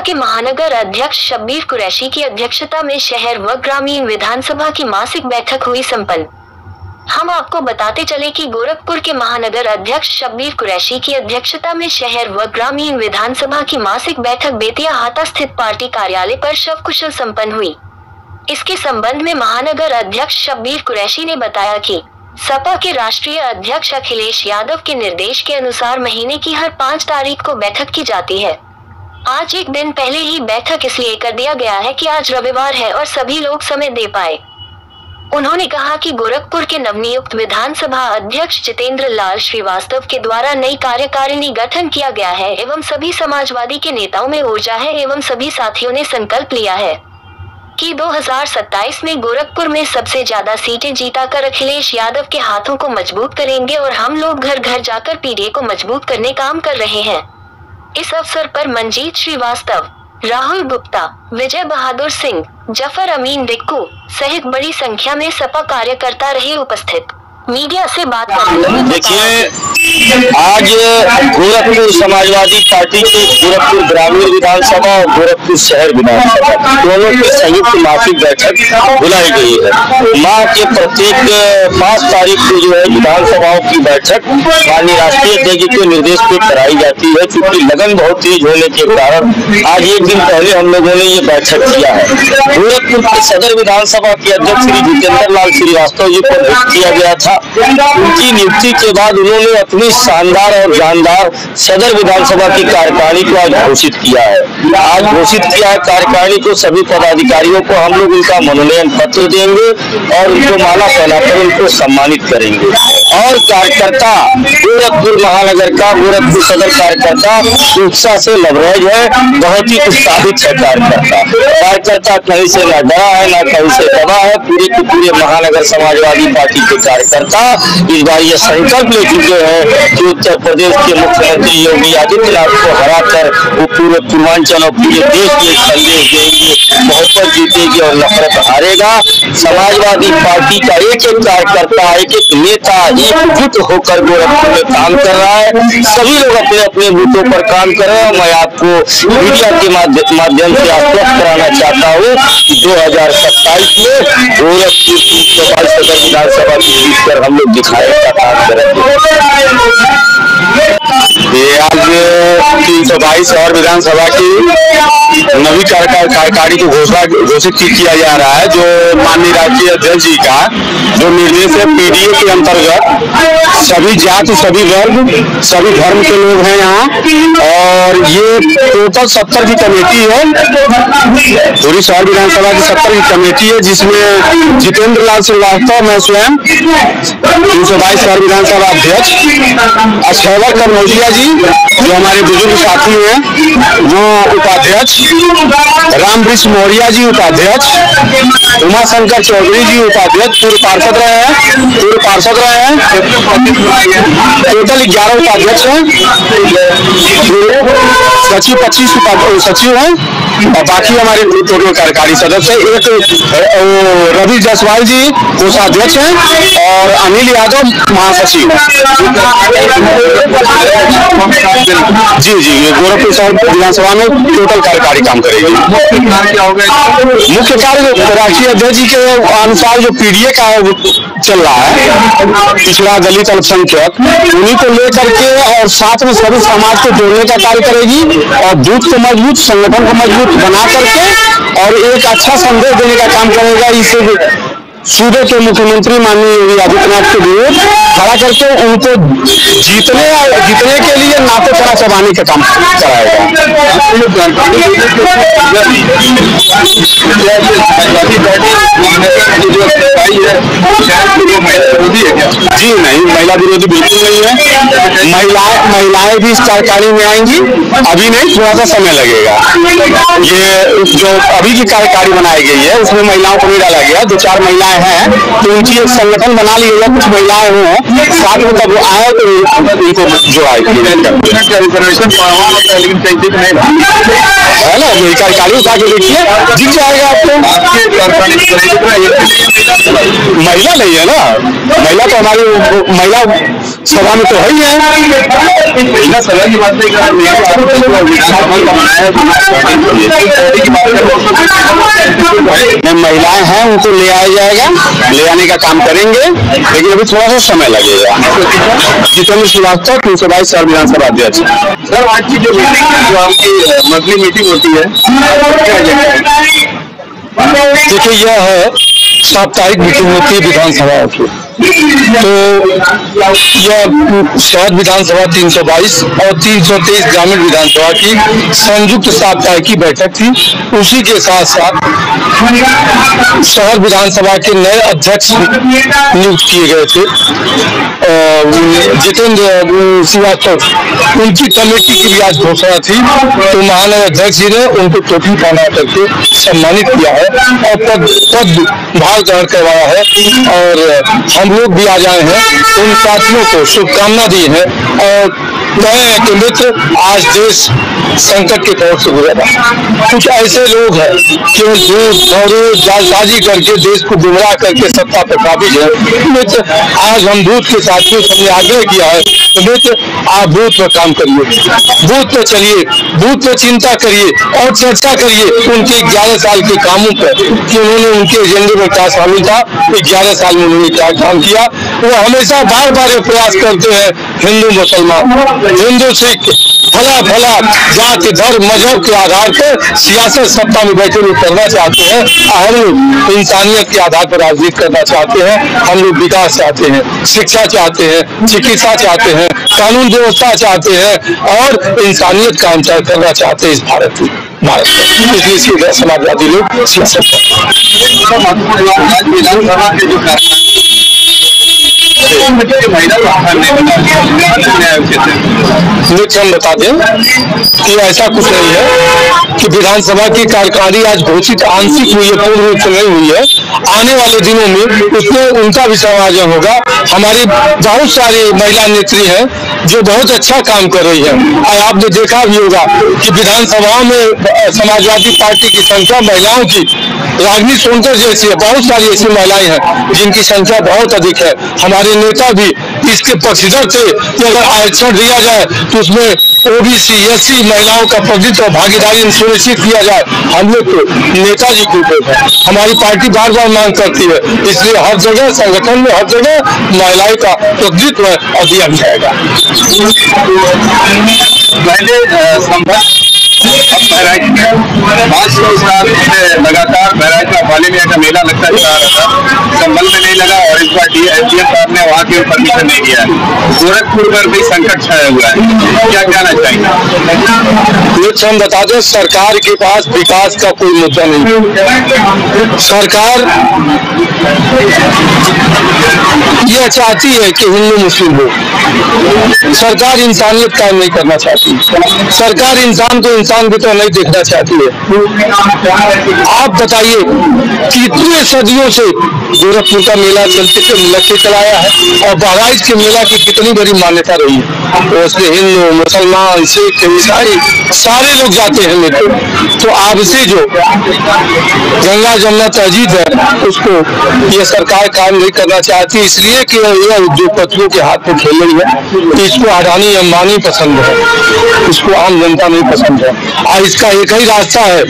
के महानगर अध्यक्ष शब्बीर कुरैशी की अध्यक्षता में शहर व ग्रामीण विधानसभा की मासिक बैठक हुई संपन्न। हम आपको बताते चले कि गोरखपुर के महानगर अध्यक्ष शब्बीर कुरैशी की अध्यक्षता में शहर व ग्रामीण विधानसभा की मासिक बैठक बेतिया हाता स्थित पार्टी कार्यालय पर सकुशल संपन्न हुई। इसके संबंध में महानगर अध्यक्ष शब्बीर कुरैशी ने बताया कि सपा के राष्ट्रीय अध्यक्ष अखिलेश यादव के निर्देश के अनुसार महीने की हर 5 तारीख को बैठक की जाती है। आज एक दिन पहले ही बैठक इसलिए कर दिया गया है कि आज रविवार है और सभी लोग समय दे पाए। उन्होंने कहा कि गोरखपुर के नवनियुक्त विधानसभा अध्यक्ष जितेंद्र लाल श्रीवास्तव के द्वारा नई कार्यकारिणी गठन किया गया है एवं सभी समाजवादी के नेताओं में ऊर्जा है एवं सभी साथियों ने संकल्प लिया है कि 2027 में गोरखपुर में सबसे ज्यादा सीटें जीताकर अखिलेश यादव के हाथों को मजबूत करेंगे और हम लोग घर घर जाकर पीडीए को मजबूत करने काम कर रहे हैं। इस अवसर पर मंजीत श्रीवास्तव, राहुल गुप्ता, विजय बहादुर सिंह, जफर अमीन डिक्कू सहित बड़ी संख्या में सपा कार्यकर्ता रहे उपस्थित। मीडिया से बात करते देखिए, आज गोरखपुर समाजवादी पार्टी के गोरखपुर ग्रामीण विधानसभा और गोरखपुर शहर विधानसभा दोनों की संयुक्त मासिक बैठक बुलाई गई है। माह के प्रत्येक 5 तारीख को जो है विधानसभाओं की बैठक माननीय राष्ट्रीय अध्यक्ष के निर्देश पे कराई जाती है। चूंकि लगन बहुत तेज होने के कारण आज एक दिन पहले हम लोगों ने ये बैठक किया है। गोरखपुर के सदर विधानसभा के अध्यक्ष श्री जितेंद्र लाल श्रीवास्तव जी को नियुक्त किया गया था। उनकी नियुक्ति के बाद उन्होंने अपनी शानदार और जानदार सदर विधानसभा की कार्यकारिणी को आज घोषित किया है। आज घोषित किया है कार्यकारिणी को। सभी पदाधिकारियों को हम लोग उनका मनोनयन पत्र देंगे और उनको माला पहनाकर उनको सम्मानित करेंगे। और कार्यकर्ता गोरखपुर महानगर का, गोरखपुर सदर कार्यकर्ता उत्साह से लबरेज है, बहुत ही उत्साहित है। कार्यकर्ता कहीं से न डरा है न कहीं से दबा है। पूरे के पूरे महानगर समाजवादी पार्टी के कार्यकर्ता इस बार ये संकल्प ले चुके हैं कि उत्तर प्रदेश के मुख्यमंत्री योगी आदित्यनाथ को हराकर वो पूरे पूर्वांचल और पूरे देश में संदेश देंगे, बहुमत जीतेगी और नफरत हारेगा। समाजवादी पार्टी का एक एक कार्यकर्ता, एक एक नेता एकजुट होकर गोरखपुर में काम कर रहा है। सभी लोग अपने अपने बूथों पर काम कर रहे हैं। मैं आपको मीडिया के माध्यम से आश्वस्त कराना चाहता हूँ कि 2027 में गोरखपुर की सदर विधानसभा की जीत कर हम लोग दिखाने का काम करेंगे। ये आज 322 और विधानसभा की नवी कार्यकारिणी को घोषित किया जा रहा है, जो माननीय राष्ट्रीय अध्यक्ष जी का जो निर्देश है। पीडीए के अंतर्गत सभी जाति, सभी वर्ग, सभी धर्म के लोग हैं यहाँ और ये टोटल 70 की कमेटी है। पूरी शहर विधानसभा की 70 की कमेटी है, जिसमें जितेंद्र लाल श्रीवास्तव, मैं स्वयं 322 शहर विधानसभा अध्यक्ष, अक्षयवर कनौजिया जी जो हमारे बुजुर्ग साथी हैं वो उपाध्यक्ष, रामवृक्ष मौर्य जी उपाध्यक्ष, उमाशंकर चौधरी जी उपाध्यक्ष, पूर्व पार्षद रहे हैं। टोटल 11 उपाध्यक्ष हैं, सचिव 25 सचिव हैं और बाकी हमारे टोटल कार्यकारी सदस्य। एक रवि जायसवाल जी कोषाध्यक्ष हैं और अनिल यादव महासचिव। जी गोरखपुर शहर विधानसभा में टोटल कार्यकारी काम करेगी। मुख्य कार्य राष्ट्रीय अध्यक्ष जी के अनुसार जो पीडीए का चल रहा है, पिछड़ा दलित अल्पसंख्यक, उन्हीं को लेकर के और साथ में सभी समाज को जोड़ने का कार्य करेगी और दूध को मजबूत, संगठन को मजबूत बना करके और एक अच्छा संदेश देने का काम करेगा। इसे सूबे के मुख्यमंत्री माननीय योगी आदित्यनाथ के विरुद्ध खड़ा करके उनको जीतने के लिए नाते चढ़ा चबाने का काम कराएगा। जी नहीं, महिला विरोधी बिल्कुल नहीं है। महिलाएं भी इस कार्यकारिणी में आएंगी, अभी नहीं, थोड़ा सा समय लगेगा। ये जो अभी की कार्यकारिणी बनाई गई है उसमें महिलाओं को नहीं डाला गया। 2-4 महिलाएं हैं तो उनकी एक संगठन बना लिया, कुछ महिलाएं हों साथ में, तब आए तो उनको जुड़ाए है ना। मेरी कार्यकारिणी उठा के देखिए, दिख जाएगा आपको। महिला नहीं है ना, महिला तो हमारी महिला सभा में तो है ही है। महिला सभा की बात नहीं कर रहे, महिलाएं हैं उनको ले आया जाएगा, ले आने का काम करेंगे, लेकिन अभी थोड़ा सा समय लगेगा। जितेंद्र श्रीवास्तव 322 शहर विधानसभा अध्यक्ष। सर आज की जो मीटिंग जो आपकी मंथली मीटिंग होती है, देखिए यह है साप्ताहिक मीटिंग होती है विधानसभा की। तो यह शहर विधानसभा 322 और 323 ग्रामीण विधानसभा की संयुक्त साप्ताहिक की बैठक थी। उसी के साथ साथ शहर विधानसभा के नए अध्यक्ष नियुक्त किए गए थे। जितेंद्र श्रीवास्तव, उनकी कमेटी की भी आज घोषणा थी, तो महानगर अध्यक्ष जी ने उनको टोपी पहना करके सम्मानित किया है और पद भार ग्रहण करवाया है। और हम लोग भी आज आए हैं, उन साथियों को शुभकामना दी है और कहे हैं कि मित्र, आज देश संकट के दौर से गुजरा। कुछ ऐसे लोग हैं केवल झूठ खबरें जालसाजी करके देश को गुमराह करके सत्ता पर काबिज है। मित्र, आज हम बूथ के साथियों से हमने आग्रह किया है कि मित्र आप बूथ पर काम करिए, बूथ पर चलिए, बूथ पर चिंता करिए और चर्चा करिए उनके 11 साल के कामों पर कि उन्होंने उनके एजेंडे में क्या शामिल था, 11 साल में उन्होंने क्या काम किया। वो हमेशा बार बार ये प्रयास करते हैं हिंदू मुसलमान, हिंदू सिख, फला जाति धर्म मजहब के आधार पर सियासत सत्ता में बैठे लोग करना चाहते हैं। हम लोग इंसानियत के आधार पर राजनीति करना चाहते हैं। हम लोग विकास चाहते हैं, शिक्षा चाहते हैं, चिकित्सा चाहते हैं, कानून व्यवस्था चाहते हैं और इंसानियत का अंतर करना चाहते हैं इस भारत में। इसलिए समाजवादी लोग सियासत हम बता दें कि ऐसा कुछ नहीं है कि विधानसभा की कार्यकारिणी आज घोषित आंशिक हुई है, पूर्ण रूप से नहीं हुई है। आने वाले दिनों में उसमें उनका भी समायोजन होगा। हमारी बहुत सारी महिला नेत्री हैं जो बहुत अच्छा काम कर रही है। आपने देखा भी होगा कि विधानसभाओं में समाजवादी पार्टी की संख्या महिलाओं की रागिनी सोनकर जैसी है, बहुत सारी ऐसी महिलाएं हैं जिनकी संख्या बहुत अधिक है। हमारे नेता भी इसके पक्षधर थे कि अगर आरक्षण दिया जाए तो उसमें ओबीसी एससी महिलाओं का प्रतिनिधित्व और भागीदारी सुनिश्चित किया जाए। हम लोग तो नेताजी के ऊपर है, हमारी पार्टी बार बार मांग करती है, इसलिए हर जगह संगठन में हर जगह महिलाओं का प्रतिनिधित्व और दिया जाएगा। लगातार बहराइच में वाले का मेला लगता चला रहा था, संभल में नहीं लगा और इस बार एसडीएम साहब ने वहाँ के परमिशन नहीं दिया। गोरखपुर पर भी संकट छाया हुआ है, क्या कहना चाहिए? हम बता दें, सरकार के पास विकास का कोई मुद्दा नहीं। सरकार यह चाहती है कि हिंदू मुस्लिम हो। सरकार इंसानियत काम नहीं करना चाहती। सरकार इंसान को इंसान की तरह नहीं देखना चाहती है। आप बताइए कितने सदियों से गोरखपुर का मेला लगते चलाया है और बहराइच के मेला की कितनी बड़ी मान्यता रही है। तो उसमें हिंदू मुसलमान सिख ईसाई सारे लोग जाते हैं मित्र। तो आपसे जो गंगा जमुना तहजीब है उसको ये सरकार काम नहीं करना चाहती, इसलिए कि यह उद्योगपतियों के हाथ में खेल रही है। इसको अडानी अंबानी पसंद है, इसको आम जनता नहीं पसंद है। और इसका एक ही रास्ता है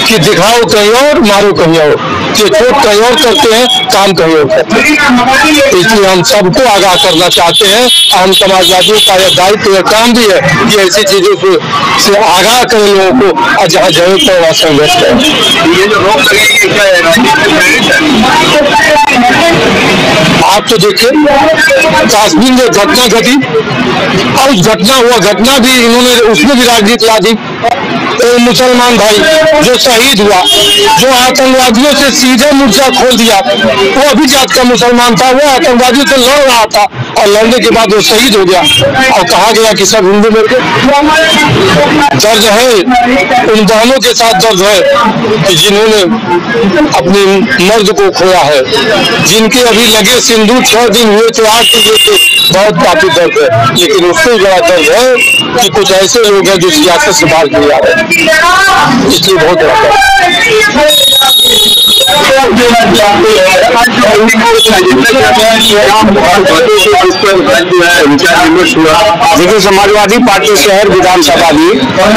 कि दिखाओ कहीं और मारो कहीं और, ये चोट कहीं और करते हैं काम कहीं और करते हैं। इसलिए हम सबको आगाह करना चाहते हैं। हम समाजवादियों का यह दायित्व यह काम भी है कि ऐसी चीजों से आगाह करें लोगों को और जहाँ जरूरत है वहाँ संघर्ष करें। ये जो रोक लगेगी आप तो देखिए कश्मीर में घटना घटी और उस घटना भी इन्होंने उसमें भी राजनीति ला दी। तो मुसलमान भाई जो शहीद हुआ, जो आतंकवादियों से सीधे मोर्चा खोल दिया, वो अभी जात का मुसलमान था, वो आतंकवादियों से लड़ रहा था और लड़ने के बाद वो शहीद हो गया और कहा गया कि सब हिंदू में दर्द है। उन बहनों के साथ दर्द है कि जिन्होंने अपने मर्द को खोया है, जिनके अभी लगे सिंदूर 6 दिन हुए थे, 8 दिन हुए थे, बहुत काफी दर्द है। लेकिन उससे बड़ा दर्द है कि कुछ ऐसे लोग हैं जो सियासत से बाहर नहीं आ रहे, इसलिए बहुत बड़ा देखिए, समाजवादी पार्टी शहर विधानसभा भी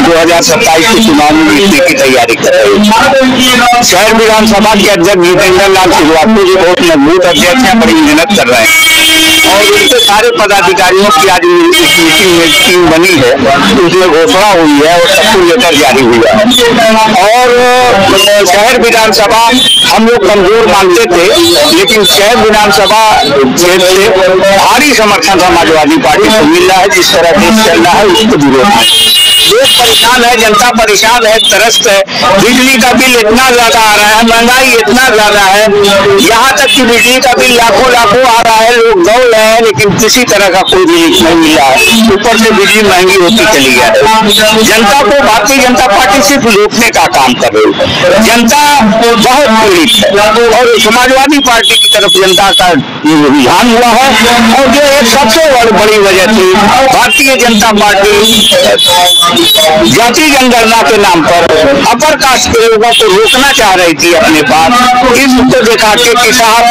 2027 के चुनाव में जीतने की तैयारी कर रही है। शहर विधानसभा के अध्यक्ष जितेंद्र लाल श्रीवास्तव जी बहुत मजबूत अध्यक्ष हैं, बड़ी मेहनत कर रहे हैं और उनके सारे पदाधिकारियों की आज मीटिंग में टीम बनी है, उसमें घोषणा हुई है और सबको लेटर जारी हुआ है। और शहर विधानसभा हम लोग कमजोर मानते थे, लेकिन शहर विधानसभा क्षेत्र से भारी समर्थन समाजवादी पार्टी को मिल रहा है। जिस तरह देश चल रहा है उसको विरोध है। देश परेशान है, जनता परेशान है, त्रस्त है। बिजली का बिल इतना ज्यादा आ रहा है, महंगाई इतना ज्यादा है, यहाँ तक कि बिजली का बिल लाखों आ रहा है, लोग दौड़ रहे हैं, लेकिन किसी तरह का कोई रिलीफ नहीं मिल रहा है। ऊपर से बिजली महंगी होती चली है। जनता को भारतीय जनता पार्टी सिर्फ लूटने का काम कर रही है। जनता बहुत पीड़ित है और समाजवादी पार्टी की तरफ जनता का रुझान हुआ है। और जो एक सबसे बड़ी वजह थी, भारतीय जनता पार्टी जाति जनगणना के नाम पर अपर कास्ट के लोगों को रोकना चाह रही थी अपने पास। इसको दिखा के कि साहब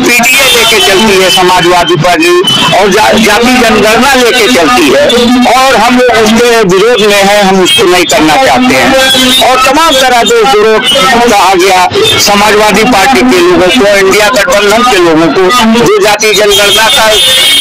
पीटीए लेके चलती है समाजवादी पार्टी और जाति जनगणना लेके चलती है और हम लोग उसके विरोध में हैं, हम उसको नहीं करना चाहते हैं। और तमाम तरह से विरोध कहा गया समाजवादी पार्टी के लोगों को, इंडिया गठबंधन के लोगों को, जो जाति जनगणना का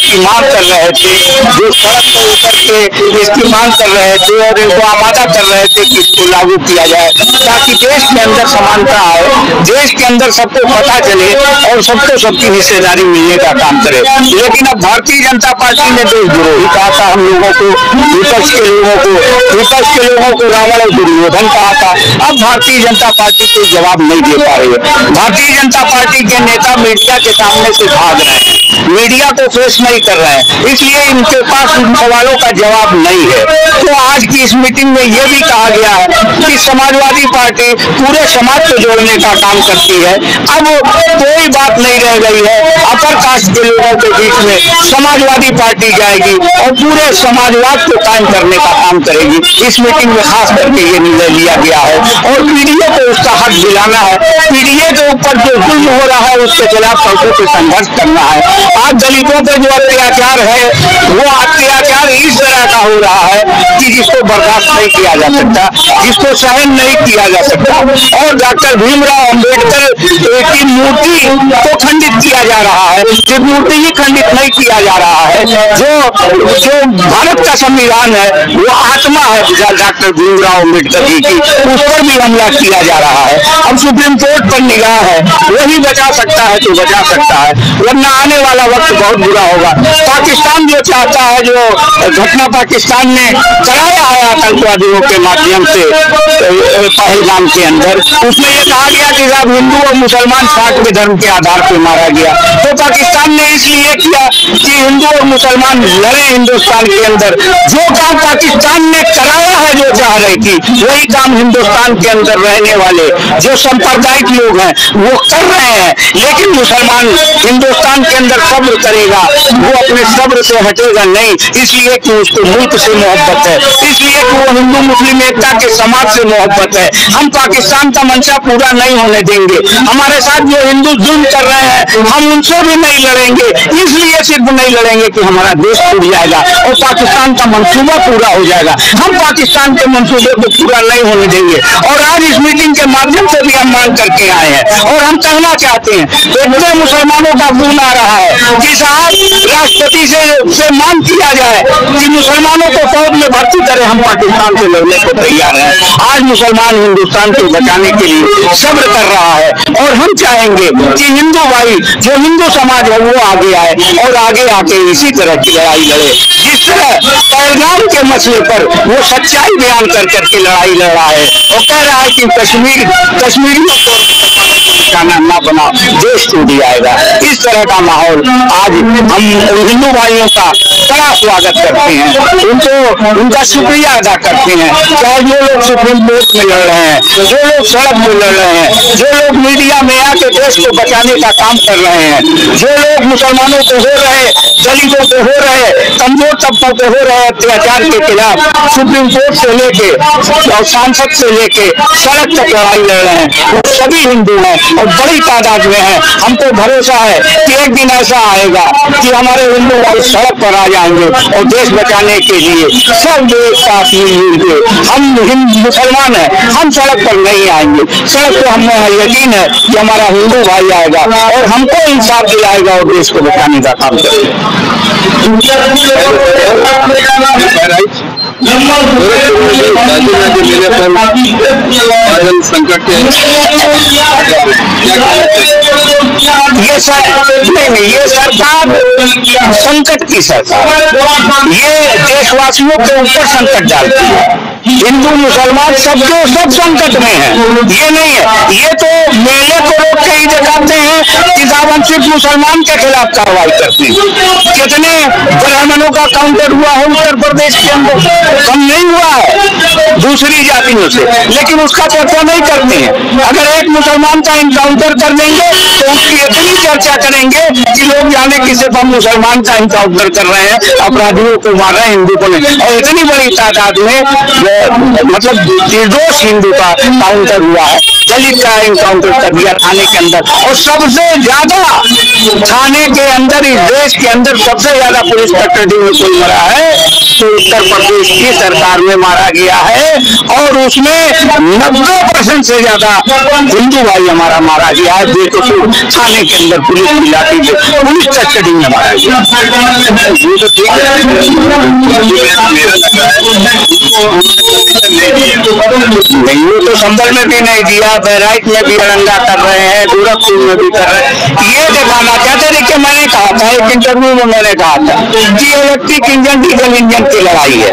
की मांग कर रहे थे, जो सड़क पर उतर के इसकी मांग कर रहे थे और इनको आमादा कर रहे थे कि इसको लागू किया जाए ताकि देश के अंदर समानता आए, देश के अंदर सबको पता चले और सबको सबकी हिस्सेदारी मिलने का काम करे। लेकिन अब भारतीय जनता पार्टी ने देशद्रोही कहा था हम लोगों को, विपक्ष के लोगों को रावण और दुर्योधन कहा था। अब भारतीय जनता पार्टी कोई जवाब नहीं दे पा रही है। भारतीय जनता पार्टी के नेता मीडिया के सामने से भाग रहे हैं, मीडिया को फेस नहीं कर रहे हैं, इसलिए इनके पास उन सवालों का जवाब नहीं है। तो आज की इस मीटिंग में यह भी कहा गया है कि समाजवादी पार्टी पूरे समाज को जोड़ने का काम करती है। अब कोई बात नहीं रह गई है, अपर कास्ट के लोगों के बीच में समाजवादी पार्टी जाएगी और पूरे समाजवाद को कायम करने का काम करेगी। इस मीटिंग में खास करके ये निर्णय लिया गया है और पीडीए को उसका हक दिलाना है। पीडीए के ऊपर जो जुल्म हो रहा है उसके खिलाफ सड़कों पे संघर्ष करना है। आज दलितों पर जो अत्याचार है वो अत्याचार इस तरह का हो रहा है कि जिसको बर्दाश्त नहीं किया जा सकता, जिसको सहन नहीं किया जा सकता। और डॉक्टर भीमराव अंबेडकर की मूर्ति को खंडित किया जा रहा है, सिर्फ मूर्ति ही खंडित नहीं किया जा रहा है। जो भारत का संविधान है वो आत्मा है डॉक्टर भीमराव अंबेडकर जी की, उस पर भी हमला किया जा रहा है। अब सुप्रीम कोर्ट पर निगाह है, वही बचा सकता है तो बचा सकता है, वरना आने वाला वक्त बहुत बुरा होगा। पाकिस्तान जो चाहता है, जो घटना पाकिस्तान ने कराया है आतंकवादियों के माध्यम से पहलगाम के अंदर, उसमें यह कहा गया कि साहब हिंदू और मुसलमान साथ के धर्म के आधार पर मारा गया। तो पाकिस्तान ने इसलिए किया कि हिंदू और मुसलमान लड़े हिंदुस्तान के अंदर। जो काम पाकिस्तान ने कराया है, जो चाह रही थी, वही काम हिंदुस्तान के अंदर रहने वाले जो सांप्रदायिक लोग हैं वो कर रहे हैं। लेकिन मुसलमान हिंदुस्तान के अंदर सब्र करेगा, वो अपने सब्र से हटेगा नहीं, इसलिए कि उसको मुल्क से मोहब्बत है, इसलिए कि वो हिंदू मुस्लिम एकता के समाज से मोहब्बत है। हम पाकिस्तान का मंशा पूरा नहीं होने देंगे। हमारे साथ जो हिंदू जुल्म कर रहे हैं हम उनसे भी नहीं लड़ेंगे, इसलिए सिर्फ नहीं लड़ेंगे कि हमारा देश टूट जाएगा और पाकिस्तान का मंसूबा पूरा हो जाएगा। हम पाकिस्तान के मंसूबे को पूरा नहीं होने देंगे। और आज इस मीटिंग के माध्यम से भी हम मांग करके आए हैं और हम कहना चाहते हैं, इतने मुसलमानों का खून आ रहा है कि साहब राष्ट्रपति से मांग किया जाए कि मुसलमानों को फौज में भर्ती करें, हम पाकिस्तान से लड़ने को तैयार हैं। आज मुसलमान हिंदुस्तान को बचाने के लिए सब्र कर रहा है और हम चाहेंगे कि हिंदू भाई, जो हिंदू समाज है, वो आगे आए और आगे आके इसी तरह की लड़ाई लड़े। जिस तरह पहलगाम के मसले पर वो सच्चाई बयान कर करके लड़ाई लड़ रहा है और कह रहा है कि कश्मीरियों को ना बनाओ, देश टूट जाएगा। इस तरह का माहौल आज हम हिंदू भाइयों का बड़ा स्वागत करते हैं, उनका शुक्रिया अदा करते हैं। चाहे जो लोग सुप्रीम कोर्ट में लड़ रहे हैं, जो लोग सड़क में लड़ रहे हैं, जो लोग मीडिया में आके देश को बचाने का काम कर रहे हैं, जो लोग मुसलमानों को हो रहे दलितों पे हो रहे, कमजोर तबकों पे हो रहे अत्याचार के खिलाफ सुप्रीम कोर्ट से लेके और सांसद से लेके सड़क तक लड़ाई लड़ रहे हैं, वो सभी हिंदू हैं और बड़ी तादाद में हैं। हमको भरोसा है कि एक दिन ऐसा आएगा कि हमारे हिंदू भाई सड़क पर आ जाएंगे और देश बचाने के लिए सब एक साथ मिलजुल के। हम हिंदू मुसलमान हैं, हम सड़क पर नहीं आएंगे। सड़क पर हमें यकीन है कि हमारा हिंदू भाई आएगा और हमको इंसाफ दिलाएगा और देश को बचाने का काम करेगा। संकट के ये ये सरकार संकट की सरकार, ये देशवासियों के ऊपर संकट डालती है। हिंदू मुसलमान सब संकट में है। ये नहीं है, ये तो मेले को रोक के ही दिखाते हैं कि सावन सिर्फ मुसलमान के खिलाफ कार्रवाई करती है। कितने ब्राह्मणों का काउंटर हुआ है उत्तर प्रदेश के अंदर, कम नहीं हुआ है दूसरी जातियों से, लेकिन उसका चर्चा नहीं करते हैं। अगर एक मुसलमान का इनकाउंटर कर देंगे तो उसकी इतनी चर्चा करेंगे कि लोग जाने कि सिर्फ हम मुसलमान का इनकाउंटर कर रहे हैं, अपराधियों को मार रहे हैं, हिंदू को नहीं। और इतनी बड़ी तादाद में मतलब निर्दोष हिंदू का काउंटर हुआ है, दलित का इनकाउंटर कर दिया थाने के अंदर। और सबसे ज्यादा थाने के अंदर, इस देश के अंदर सबसे ज्यादा पुलिस कस्टडी में कोई मरा है तो उत्तर प्रदेश की सरकार में मारा गया है, और उसमें 90% से ज्यादा हिंदू भाई हमारा मारा गया है। बेकसूर थाने के अंदर पुलिस की लाठी से पुलिस कस्टडी में मारा गया। ये तो ठीक है, नहीं वो तो संभल में भी नहीं दिया, बहराइच में भी अड़ंगा कर रहे हैं, गोरखपुर में भी कर रहे हैं। ये दिखाना चाहते, देखिए मैंने कहा था एक इंटरव्यू में, मैंने कहा था कि इलेक्ट्रिक इंजन डीजल इंजन की लड़ाई है।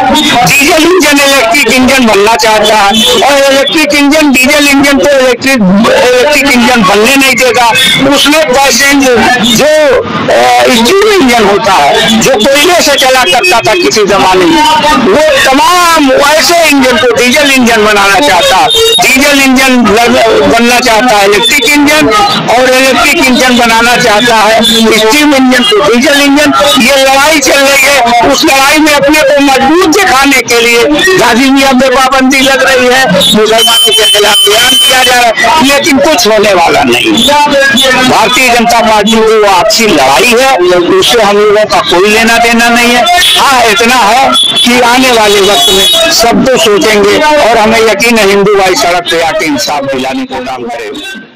डीजल इंजन इलेक्ट्रिक इंजन बनना चाहता है और इलेक्ट्रिक इंजन डीजल इंजन तो इलेक्ट्रिक इंजन बनने नहीं देगा। उसमें पैसे जो स्टीम इंजन होता है, जो कोयले से चला करता था किसी जमाने में, वो तमाम वैसे इंजन को डीजल इंजन बनाना चाहता है। डीजल इंजन बनना चाहता है इलेक्ट्रिक इंजन, और इलेक्ट्रिक इंजन बनाना चाहता है स्टीम इंजन को डीजल इंजन। ये लड़ाई चल रही है, उस लड़ाई में अपने को मजबूत दिखाने के लिए गाजी मियां पे पाबंदी लग रही है, मुसलमानों के खिलाफ बयान किया जा रहा है, लेकिन कुछ होने वाला नहीं। भारतीय जनता पार्टी की वो आपसी लड़ाई है, उससे हम लोगों का कोई लेना देना नहीं है। हाँ इतना है कि आने वाले वक्त में सब तो सोचेंगे और हमें यकीन है हिंदू भाई सड़क पे आके इंसाफ दिलाने का काम करेंगे।